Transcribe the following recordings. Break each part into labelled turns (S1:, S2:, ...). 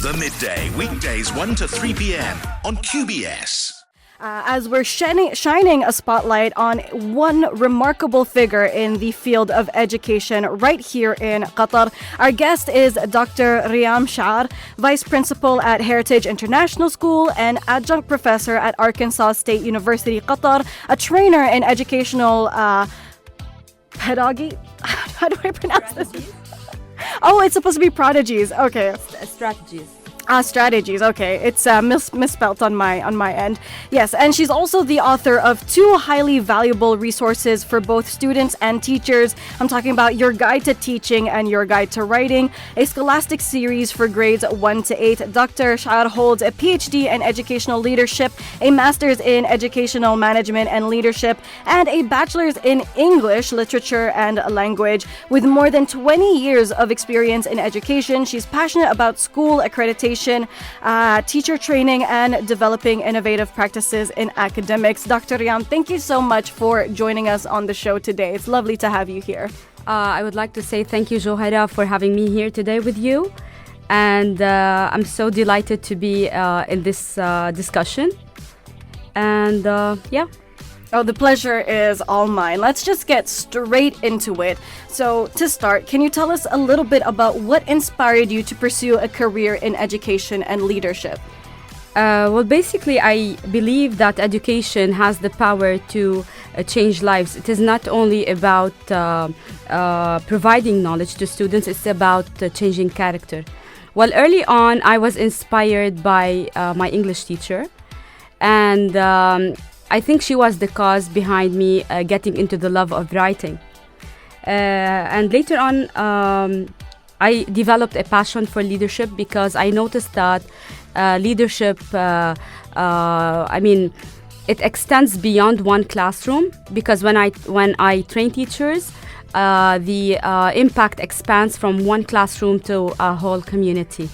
S1: The Midday, weekdays 1 to 3 p.m. on QBS.
S2: As we're shining a spotlight on one remarkable figure in the field of education right here in Qatar. Our guest is Dr. Riyam Chaar, Vice Principal at Heritage International School and Adjunct Professor at Arkansas State University, Qatar, a trainer in educational pedagogy. How do I pronounce this? Oh, it's supposed to be prodigies. Okay.
S3: Strategies.
S2: Strategies. Okay, it's misspelt on my end. Yes, and she's also the author of two highly valuable resources for both students and teachers. I'm talking about Your Guide to Teaching and Your Guide to Writing, a scholastic series for grades 1 to 8. Dr. Chaar holds a PhD in educational leadership, a master's in educational management and leadership, and a bachelor's in English, literature, and language. With more than 20 years of experience in education, she's passionate about school accreditation, teacher training, and developing innovative practices in academics. Dr. Riyam, thank you so much for joining us on the show today. It's lovely to have you here.
S3: I would like to say thank you, Juhara, for having me here today with you. And I'm so delighted to be in this discussion. And yeah.
S2: Oh, the pleasure is all mine. Let's just get straight into it. So, to start, can you tell us a little bit about what inspired you to pursue a career in education and leadership?
S3: Well, basically, I believe that education has the power to change lives. It is not only about providing knowledge to students, it's about changing character. Well, early on, I was inspired by my English teacher, and I think she was the cause behind me getting into the love of writing. And later on, I developed a passion for leadership because I noticed that leadership, it extends beyond one classroom, because when I train teachers, the impact expands from one classroom to a whole community.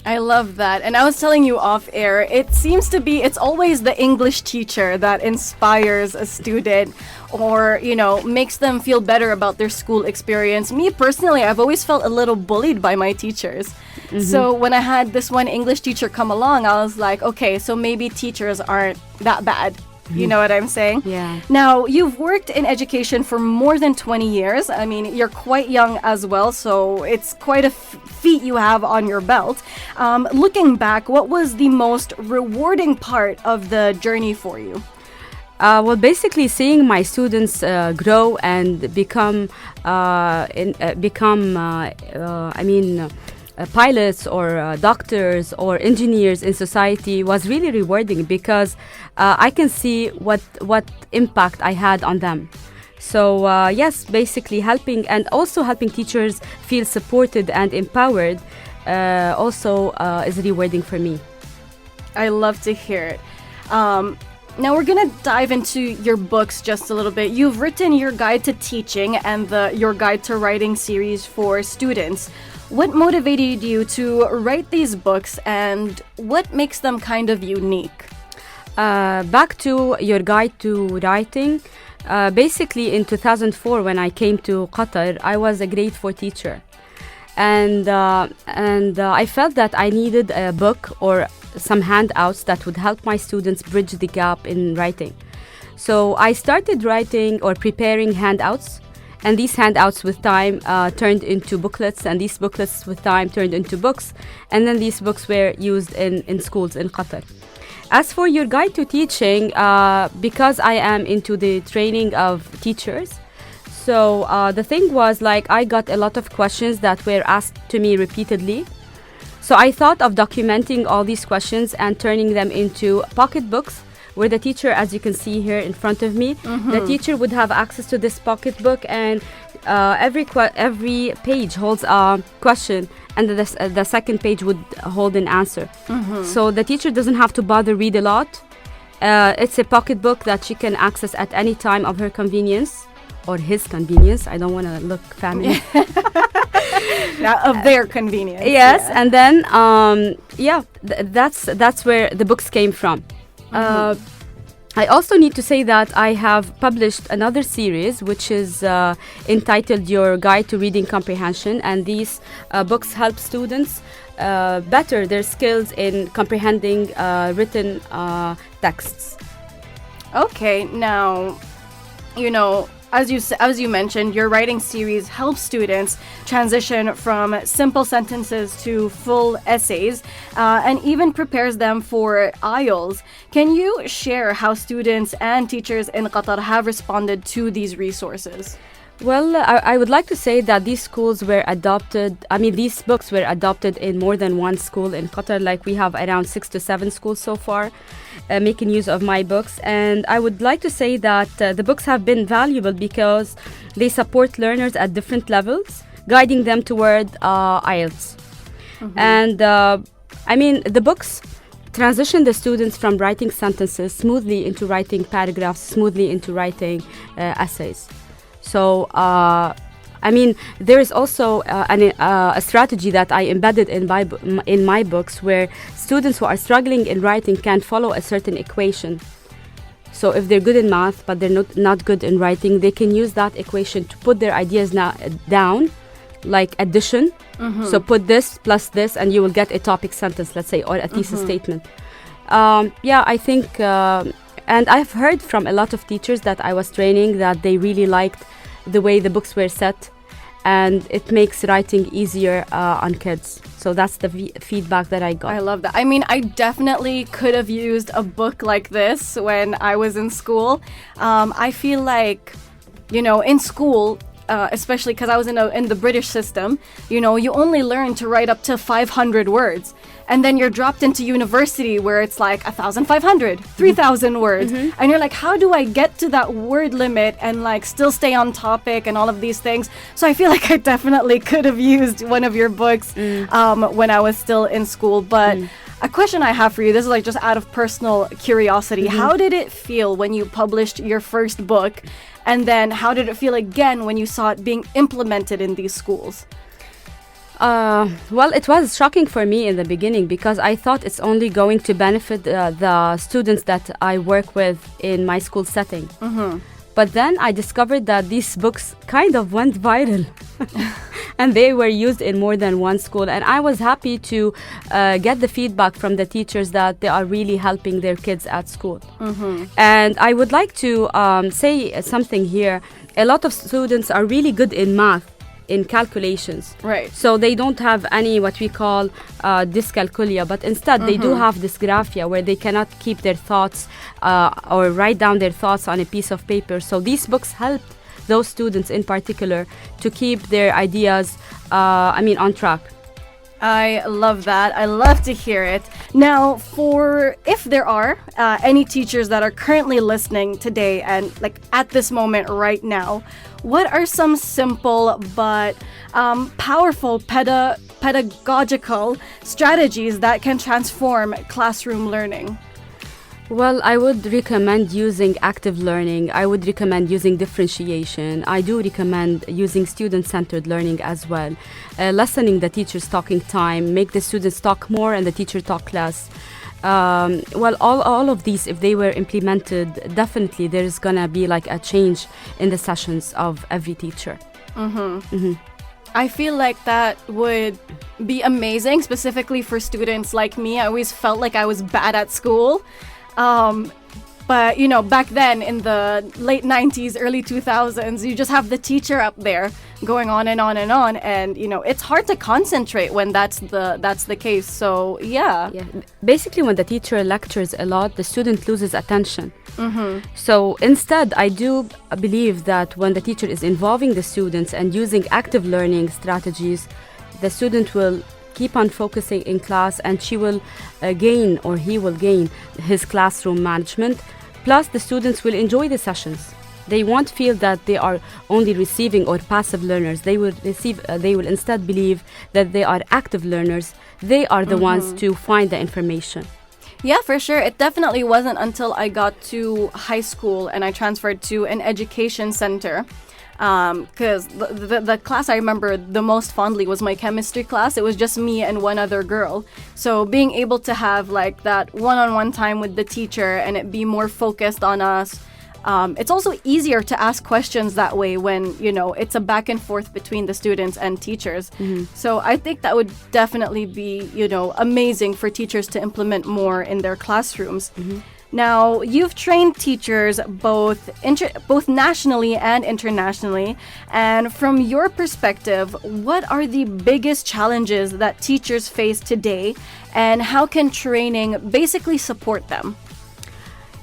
S2: I love that. And I was telling you off air, it seems to be, it's always the English teacher that inspires a student or, makes them feel better about their school experience. Me personally, I've always felt a little bullied by my teachers. Mm-hmm. So when I had this one English teacher come along, I was like, okay, so maybe teachers aren't that bad. You know what I'm saying?
S3: Yeah.
S2: Now, you've worked in education for more than 20 years. I mean, you're quite young as well, so it's quite a feat you have on your belt. Looking back, what was the most rewarding part of the journey for you?
S3: Well, basically, seeing my students grow and become pilots or doctors or engineers in society was really rewarding, because I can see what impact I had on them. So yes, basically helping teachers feel supported and empowered also is rewarding for me.
S2: I love to hear it. Now we're going to dive into your books just a little bit. You've written Your Guide to Teaching and Your Guide to Writing series for students. What motivated you to write these books, and what makes them kind of unique?
S3: Back to Your Guide to Writing. Basically, in 2004, when I came to Qatar, I was a grade 4 teacher. And I felt that I needed a book or some handouts that would help my students bridge the gap in writing. So I started writing or preparing handouts. And these handouts with time turned into booklets, and these booklets with time turned into books, and then these books were used in schools in Qatar. As for Your Guide to Teaching, because I am into the training of teachers, so the thing was, I got a lot of questions that were asked to me repeatedly. So I thought of documenting all these questions and turning them into pocket books, where the teacher, as you can see here in front of me, the teacher would have access to this pocketbook, and every page holds a question, and the second page would hold an answer. So the teacher doesn't have to bother read a lot. It's a pocketbook that she can access at any time of her convenience, or his convenience. I don't want to look family.
S2: Of their convenience.
S3: Yes, yeah. And then that's where the books came from. I also need to say that I have published another series which is entitled Your Guide to Reading Comprehension, and these books help students better their skills in comprehending written texts.
S2: Okay, now, as you mentioned, your writing series helps students transition from simple sentences to full essays, and even prepares them for IELTS. Can you share how students and teachers in Qatar have responded to these resources?
S3: Well, I would like to say that these books were adopted in more than one school in Qatar. Like, we have around 6 to 7 schools so far making use of my books. And I would like to say that the books have been valuable because they support learners at different levels, guiding them toward IELTS. And the books transition the students from writing sentences smoothly into writing paragraphs, smoothly into writing essays. So, there is also a strategy that I embedded in my books, where students who are struggling in writing can follow a certain equation. So if they're good in math but they're not good in writing, they can use that equation to put their ideas down, like addition. So put this plus this and you will get a topic sentence, let's say, or a thesis statement. I think... and I've heard from a lot of teachers that I was training that they really liked the way the books were set, and it makes writing easier on kids. So that's the feedback that I got.
S2: I love that. I definitely could have used a book like this when I was in school. I feel like, in school, especially because I was in the British system, you only learn to write up to 500 words. And then you're dropped into university where it's like 1,500, 3,000 words. And you're like, how do I get to that word limit and like still stay on topic and all of these things? So I feel like I definitely could have used one of your books when I was still in school. But a question I have for you, this is like just out of personal curiosity. How did it feel when you published your first book? And then how did it feel again when you saw it being implemented in these schools?
S3: Well, it was shocking for me in the beginning because I thought it's only going to benefit the students that I work with in my school setting. But then I discovered that these books kind of went viral and they were used in more than one school. And I was happy to get the feedback from the teachers that they are really helping their kids at school. And I would like to say something here. A lot of students are really good in math, in calculations.
S2: Right.
S3: So they don't have any what we call dyscalculia, but instead they do have dysgraphia, where they cannot keep their thoughts or write down their thoughts on a piece of paper. So these books help those students in particular to keep their ideas on track.
S2: I love that. I love to hear it. Now, if there are any teachers that are currently listening today and like at this moment right now, what are some simple but powerful pedagogical strategies that can transform classroom learning?
S3: Well, I would recommend using active learning. I would recommend using differentiation. I do recommend using student-centered learning as well. Lessening the teacher's talking time, make the students talk more and the teacher talk less. All of these, if they were implemented, definitely there's gonna be like a change in the sessions of every teacher.
S2: I feel like that would be amazing, specifically for students like me. I always felt like I was bad at school. But, back then in the late 90s, early 2000s, you just have the teacher up there going on and on and on. And, it's hard to concentrate when that's the case. So, yeah.
S3: Basically, when the teacher lectures a lot, the student loses attention. So instead, I do believe that when the teacher is involving the students and using active learning strategies, the student will keep on focusing in class, and he will gain his classroom management. Plus, the students will enjoy the sessions. They won't feel that they are only receiving or passive learners. They will instead believe that they are active learners. They are the ones to find the information.
S2: Yeah, for sure. It definitely wasn't until I got to high school and I transferred to an education center. Because the class I remember the most fondly was my chemistry class. It was just me and one other girl. So being able to have like that one-on-one time with the teacher and it be more focused on us, it's also easier to ask questions that way when, it's a back and forth between the students and teachers. So I think that would definitely be, amazing for teachers to implement more in their classrooms. Now, you've trained teachers both nationally and internationally. And from your perspective, what are the biggest challenges that teachers face today? And how can training basically support them?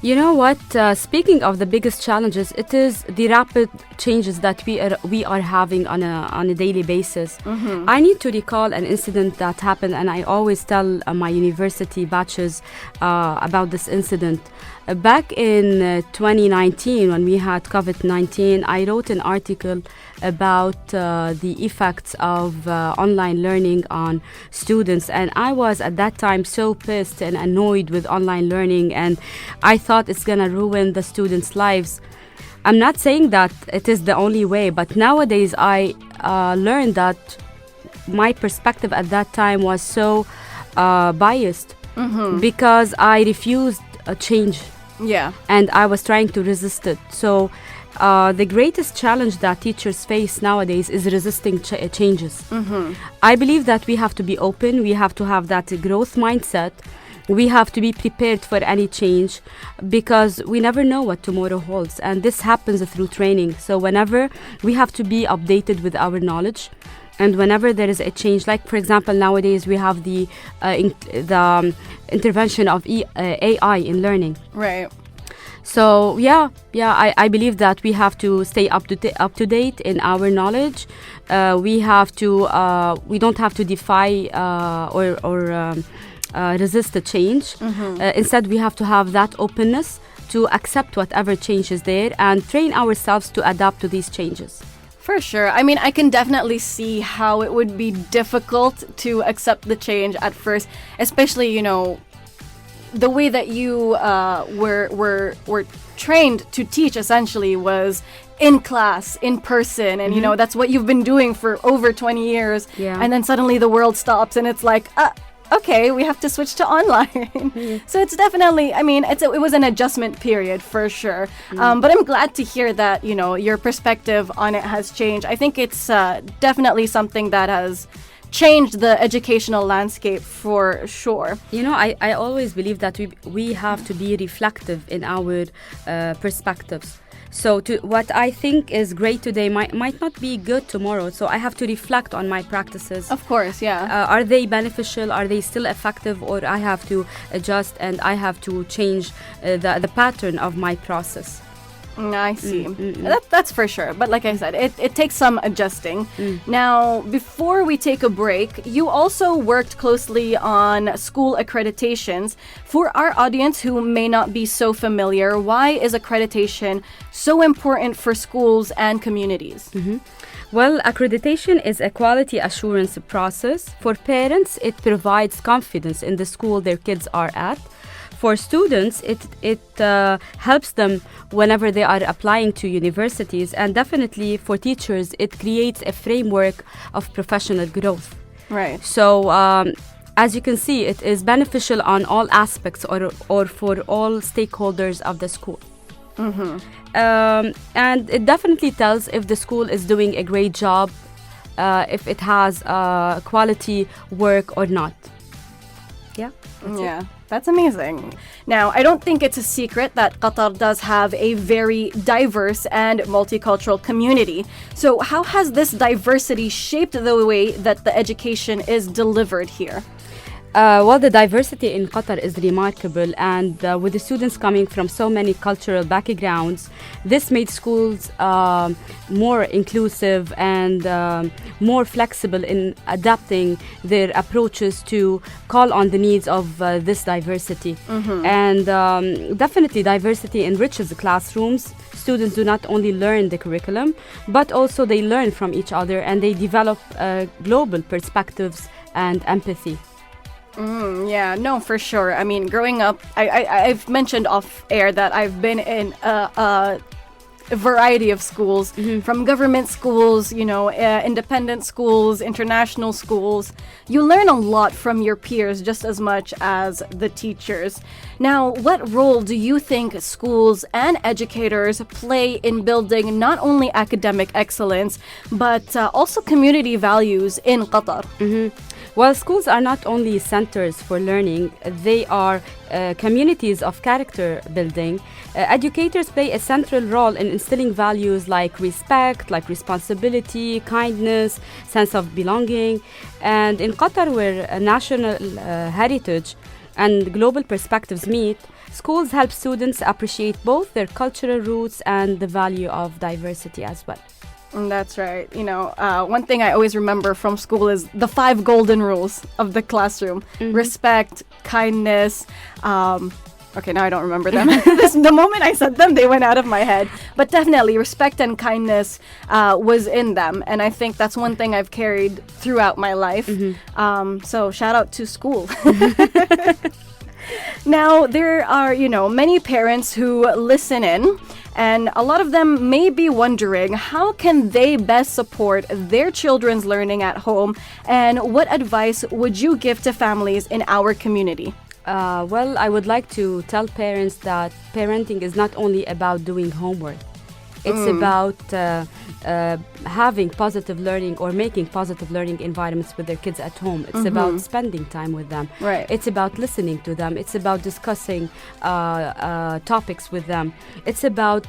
S3: You know what? Speaking of the biggest challenges, it is the rapid changes that we are having on a daily basis. I need to recall an incident that happened, and I always tell my university batches about this incident. Back in 2019, when we had COVID-19, I wrote an article about the effects of online learning on students, and I was at that time so pissed and annoyed with online learning, and I thought it's gonna ruin the students' lives. I'm not saying that it is the only way, but nowadays I learned that my perspective at that time was so biased because I refused a change.
S2: Yeah.
S3: And I was trying to resist it. So the greatest challenge that teachers face nowadays is resisting changes. I believe that we have to be open. We have to have that growth mindset. We have to be prepared for any change because we never know what tomorrow holds. And this happens through training. So whenever we have to be updated with our knowledge, and whenever there is a change, like for example, nowadays we have the intervention of AI in learning.
S2: Right.
S3: So I believe that we have to stay up to date in our knowledge. We don't have to defy or resist the change. Instead, we have to have that openness to accept whatever change is there and train ourselves to adapt to these changes.
S2: For sure. I mean, I can definitely see how it would be difficult to accept the change at first, especially, the way that you were trained to teach essentially was in class, in person, and that's what you've been doing for over 20 years.
S3: Yeah.
S2: And then suddenly the world stops and it's like, okay, we have to switch to online. So it's definitely, I mean, it was an adjustment period for sure. But I'm glad to hear that, your perspective on it has changed. I think it's definitely something that has changed the educational landscape for sure.
S3: I always believe that we have to be reflective in our perspectives. So what I think is great today might not be good tomorrow. So I have to reflect on my practices.
S2: Of course, yeah.
S3: Are they beneficial? Are they still effective? Or I have to adjust and I have to change the pattern of my process.
S2: I see. That's for sure. But like I said, it takes some adjusting. Now, before we take a break, you also worked closely on school accreditations. For our audience who may not be so familiar, why is accreditation so important for schools and communities?
S3: Well, accreditation is a quality assurance process. For parents, it provides confidence in the school their kids are at. For students, it helps them whenever they are applying to universities, and definitely for teachers, it creates a framework of professional growth.
S2: Right.
S3: So, as you can see, it is beneficial on all aspects or for all stakeholders of the school. And it definitely tells if the school is doing a great job, if it has quality work or not.
S2: Yeah, that's amazing. Now, I don't think it's a secret that Qatar does have a very diverse and multicultural community. So how has this diversity shaped the way that the education is delivered here?
S3: Well, the diversity in Qatar is remarkable, and with the students coming from so many cultural backgrounds, this made schools more inclusive and more flexible in adapting their approaches to call on the needs of this diversity. And definitely diversity enriches the classrooms. Students do not only learn the curriculum, but also they learn from each other and they develop global perspectives and empathy.
S2: Yeah, no, for sure. I mean, growing up, I've mentioned off air that I've been in a variety of schools, from government schools, independent schools, international schools. You learn a lot from your peers just as much as the teachers. Now, what role do you think schools and educators play in building not only academic excellence, but also community values in Qatar?
S3: Well, schools are not only centers for learning, they are communities of character building. Educators play a central role in instilling values like respect, like responsibility, kindness, sense of belonging. And in Qatar, where national heritage and global perspectives meet, schools help students appreciate both their cultural roots and the value of diversity as well.
S2: That's right. One thing I always remember from school is the 5 golden rules of the classroom. Respect, kindness. Okay, now I don't remember them. The moment I said them, they went out of my head. But definitely, respect and kindness was in them. And I think that's one thing I've carried throughout my life. So shout out to school. Now, there are, many parents who listen in, and a lot of them may be wondering how can they best support their children's learning at home, and what advice would you give to families in our community?
S3: Well, I would like to tell parents that parenting is not only about doing homework. It's about having positive learning or making positive learning environments with their kids at home. It's about spending time with them.
S2: Right.
S3: It's about listening to them. It's about discussing topics with them. It's about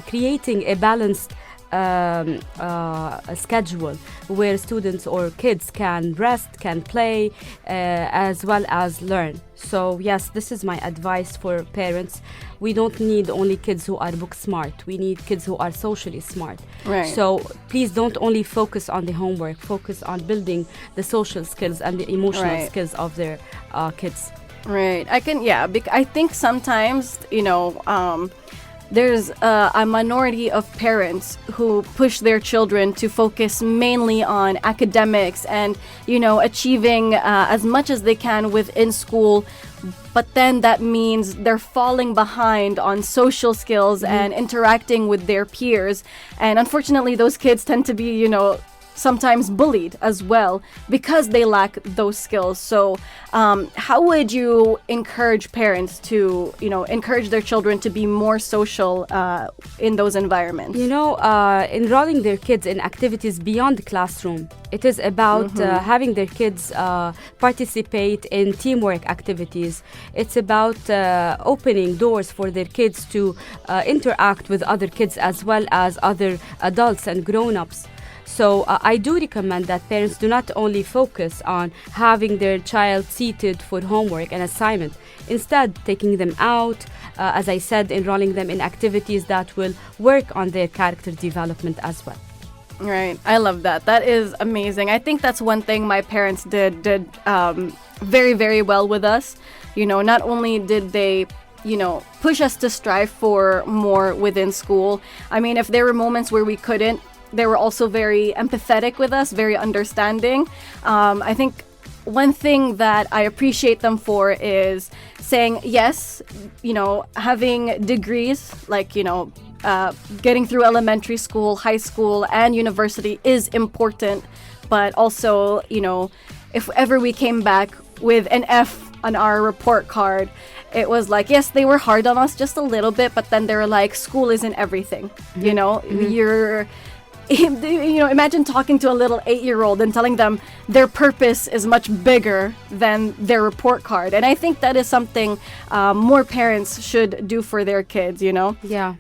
S3: creating a balanced a schedule where students or kids can rest, can play, as well as learn. So yes, this is my advice for parents. We don't need only kids who are book smart. We need kids who are socially smart.
S2: Right.
S3: So please don't only focus on the homework. Focus on building the social skills and the emotional skills of their kids.
S2: Right. I think sometimes, there's a minority of parents who push their children to focus mainly on academics and, achieving as much as they can within school. But then that means they're falling behind on social skills and interacting with their peers. And unfortunately, those kids tend to be, sometimes bullied as well because they lack those skills. So how would you encourage parents to, encourage their children to be more social in those environments?
S3: Enrolling their kids in activities beyond the classroom. It is about having their kids participate in teamwork activities. It's about opening doors for their kids to interact with other kids as well as other adults and grown-ups. So I do recommend that parents do not only focus on having their child seated for homework and assignment. Instead, taking them out, as I said, enrolling them in activities that will work on their character development as well.
S2: Right. I love that. That is amazing. I think that's one thing my parents did very, very well with us. Not only did they push us to strive for more within school. I mean, if there were moments where we couldn't, they were also very empathetic with us, very understanding. I think one thing that I appreciate them for is saying, yes, having degrees, like, getting through elementary school, high school, and university is important. But also, if ever we came back with an F on our report card, it was like, yes, they were hard on us just a little bit, but then they were like, school isn't everything. You're... imagine talking to a little 8-year-old and telling them their purpose is much bigger than their report card. And I think that is something more parents should do for their kids,
S3: Yeah.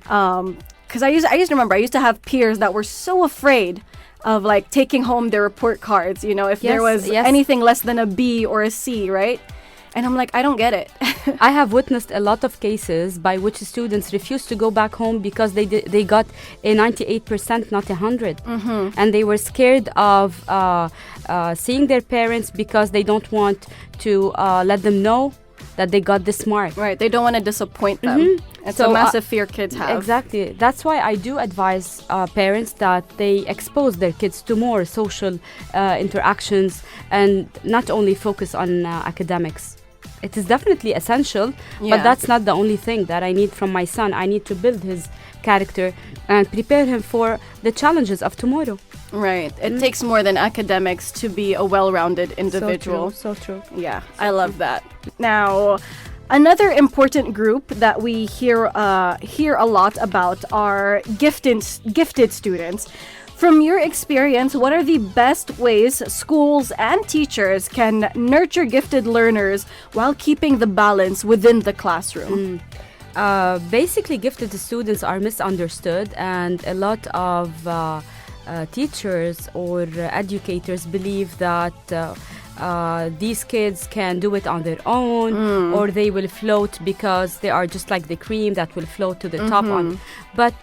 S2: Because I used to have peers that were so afraid of like taking home their report cards, if there was anything less than a B or a C, right? And I'm like, I don't get it.
S3: I have witnessed a lot of cases by which students refused to go back home because they got a 98%, not 100. And they were scared of seeing their parents because they don't want to let them know that they got this mark.
S2: Right, they don't want to disappoint them. It's a massive fear kids have.
S3: Exactly. That's why I do advise parents that they expose their kids to more social interactions and not only focus on academics. It is definitely essential, but that's not the only thing that I need from my son. I need to build his character and prepare him for the challenges of tomorrow.
S2: Right. It takes more than academics to be a well-rounded individual.
S3: So true.
S2: Yeah, I love that. Now, another important group that we hear a lot about are gifted students. From your experience, what are the best ways schools and teachers can nurture gifted learners while keeping the balance within the classroom?
S3: Basically, gifted students are misunderstood, and a lot of teachers or educators believe that these kids can do it on their own, or they will float because they are just like the cream that will float to the top on. But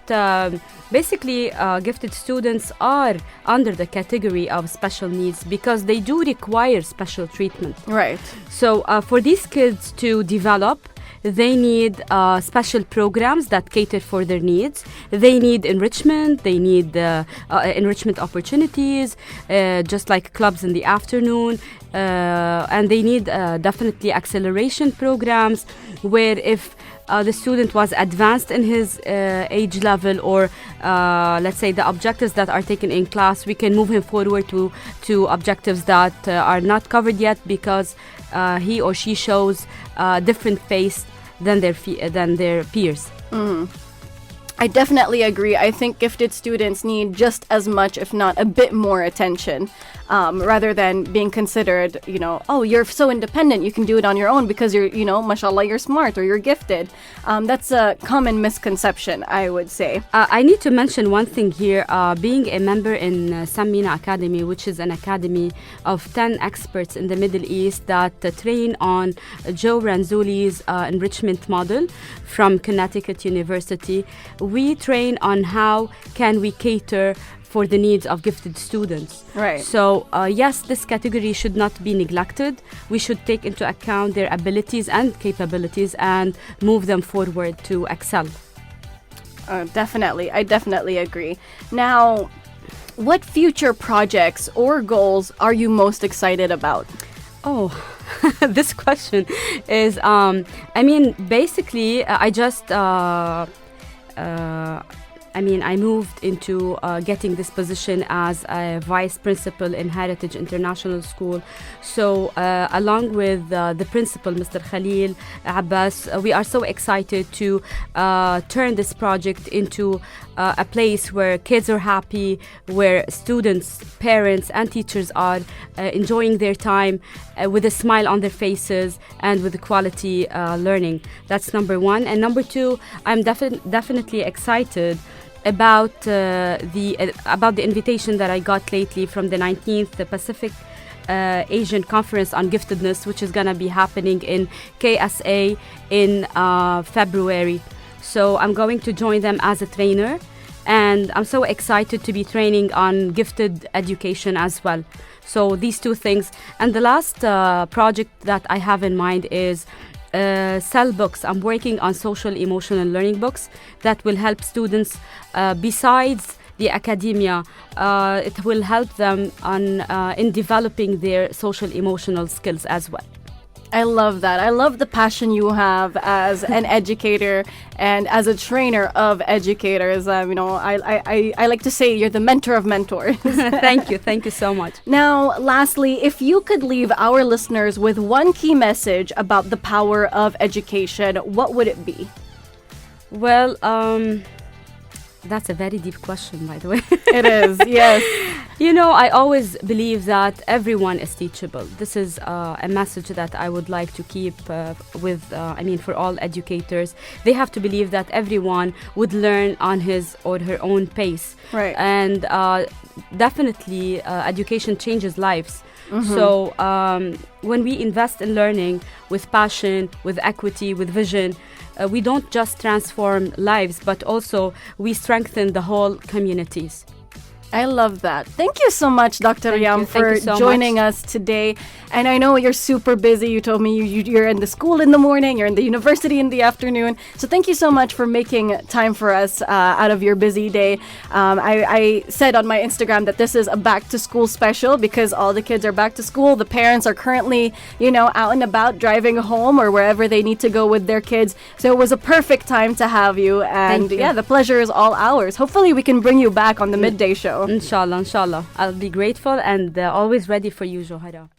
S3: basically, gifted students are under the category of special needs because they do require special treatment.
S2: Right.
S3: So for these kids to develop, they need special programs that cater for their needs. They need enrichment. They need enrichment opportunities, just like clubs in the afternoon. And they need definitely acceleration programs where if the student was advanced in his age level, or let's say the objectives that are taken in class, we can move him forward to objectives that are not covered yet because he or she shows different face than their peers.
S2: I definitely agree. I think gifted students need just as much, if not a bit more attention, rather than being considered, oh, you're so independent, you can do it on your own because you're, mashallah, you're smart or you're gifted. That's a common misconception, I would say.
S3: I need to mention one thing here. Being a member in Samina Academy, which is an academy of 10 experts in the Middle East that train on Joe Ranzouli's enrichment model from Connecticut University, we train on how can we cater for the needs of gifted students.
S2: Right.
S3: So, yes, this category should not be neglected. We should take into account their abilities and capabilities and move them forward to excel.
S2: Definitely. I definitely agree. Now, what future projects or goals are you most excited about?
S3: Oh, this question is, basically, I moved into getting this position as a vice principal in Heritage International School. So along with the principal, Mr. Khalil Abbas, we are so excited to turn this project into a place where kids are happy, where students, parents and teachers are enjoying their time with a smile on their faces and with quality learning. That's number one. And number two, I'm definitely excited about the invitation that I got lately from the 19th Pacific Asian Conference on Giftedness, which is going to be happening in KSA in February. So I'm going to join them as a trainer, and I'm so excited to be training on gifted education as well. So these two things. And the last project that I have in mind is sell books. I'm working on social emotional learning books that will help students besides the academia. It will help them in developing their social emotional skills as well.
S2: I love that. I love the passion you have as an educator and as a trainer of educators. I like to say you're the mentor of mentors.
S3: Thank you so much.
S2: Now, lastly, if you could leave our listeners with one key message about the power of education, what would it be?
S3: Well, that's a very deep question, by the way.
S2: It is, yes.
S3: I always believe that everyone is teachable. This is a message that I would like to keep for all educators. They have to believe that everyone would learn on his or her own pace.
S2: Right.
S3: And definitely, education changes lives. Mm-hmm. So when we invest in learning with passion, with equity, with vision, we don't just transform lives, but also we strengthen the whole communities.
S2: I love that. Thank you so much, Dr. Riyam, for joining us today. And I know you're super busy. You told me you're in the school in the morning, you're in the university in the afternoon. So thank you so much for making time for us out of your busy day. I said on my Instagram that this is a back to school special because all the kids are back to school. The parents are currently, out and about driving home or wherever they need to go with their kids. So it was a perfect time to have you. And yeah, the pleasure is all ours. Hopefully we can bring you back on the Midday Show.
S3: Inshallah. I'll be grateful and always ready for you, Juhara.